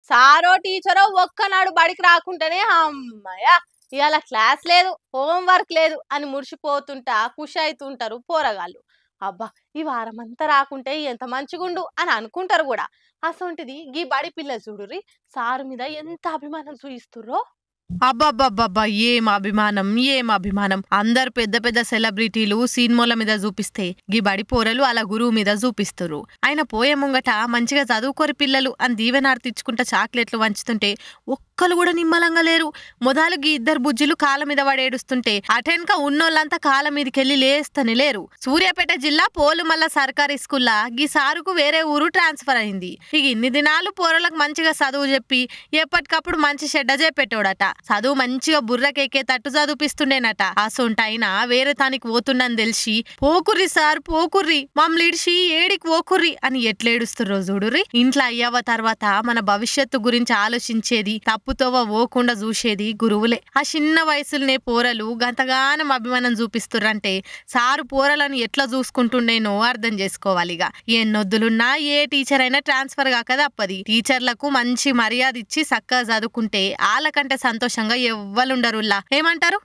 సారో టీచరో ఒక్కనాడు బడికి రాకుంటేనే అమ్మయ్య ఇవాళ క్లాస్ లేదు హోంవర్క్ లేదు అని మురిసిపోతుంటా ఖుషి అవుతుంటారు పోరగాళ్ళు. అబ్బా ఈ వారం అంతా రాకుంటే ఎంత మంచిగుండు అని అనుకుంటారు కూడా. అసొంటిది గీ బడి పిల్ల చూడుర్రి సారు మీద ఎంత అభిమానం చూయిస్తుర్రో. అబ్బబ్బబ్బబ్బా! ఏం అభిమానం, ఏం అభిమానం. అందరు పెద్ద పెద్ద సెలబ్రిటీలు సినిమాల మీద చూపిస్తే గీ బడి పోరలు అలా గురువు మీద చూపిస్తురు. ఆయన పోయే ముంగట మంచిగా చదువుకోరి పిల్లలు అని దీవెనార్తిచ్చుకుంటా చాక్లెట్లు వంచుతుంటే ఒక్కలు కూడా నిమ్మలంగా లేరు. మొదలు గీ ఇద్దరు బుజ్జిలు కాళ్ళ మీద పడేడుస్తుంటే అటెన్క ఉన్నోళ్ళంతా కాళ్ళ మీదకెళ్ళి లేస్తనే లేరు. సూర్యాపేట జిల్లా పోలుమల్ల సర్కారీ స్కూల్లా గీ సారుకు వేరే ఊరు ట్రాన్స్ఫర్ అయింది. ఇక ఇన్ని దినాలు పోరలకు మంచిగా చదువు చెప్పి ఎప్పటికప్పుడు మంచి చెడ్డ చెప్పేటోడట. చదువు మంచిగా బుర్రకెక్కే తట్టు చదివిపిస్తుండేనట. అసొంటైనా వేరే తానికి పోతుండని తెలిసి పోకుర్రి సార్ పోకుర్రి మమ్మలిడిచి ఏడికి పోకుర్రి అని ఎట్లేడుస్తుర్రో చూడుర్రి. ఇంట్లో అయ్యవ తర్వాత మన భవిష్యత్తు గురించి ఆలోచించేది తప్పుతోవ పోకుండా చూసేది గురువులే. ఆ చిన్న వయసులనే పోరలు గంతగానం అభిమానం చూపిస్తుర్రంటే సారు పోరలను ఎట్లా చూసుకుంటుండేనో అర్థం చేసుకోవాలి. ఇక ఎన్నొద్దులున్నా ఏ టీచర్ అయినా ట్రాన్స్ఫర్ కాక తప్పది. టీచర్లకు మంచి మర్యాద ఇచ్చి చక్కగా చదువుకుంటే వాళ్ళకంటే సంతోషంగా ఎవ్వరుండరులా. ఏమంటారు?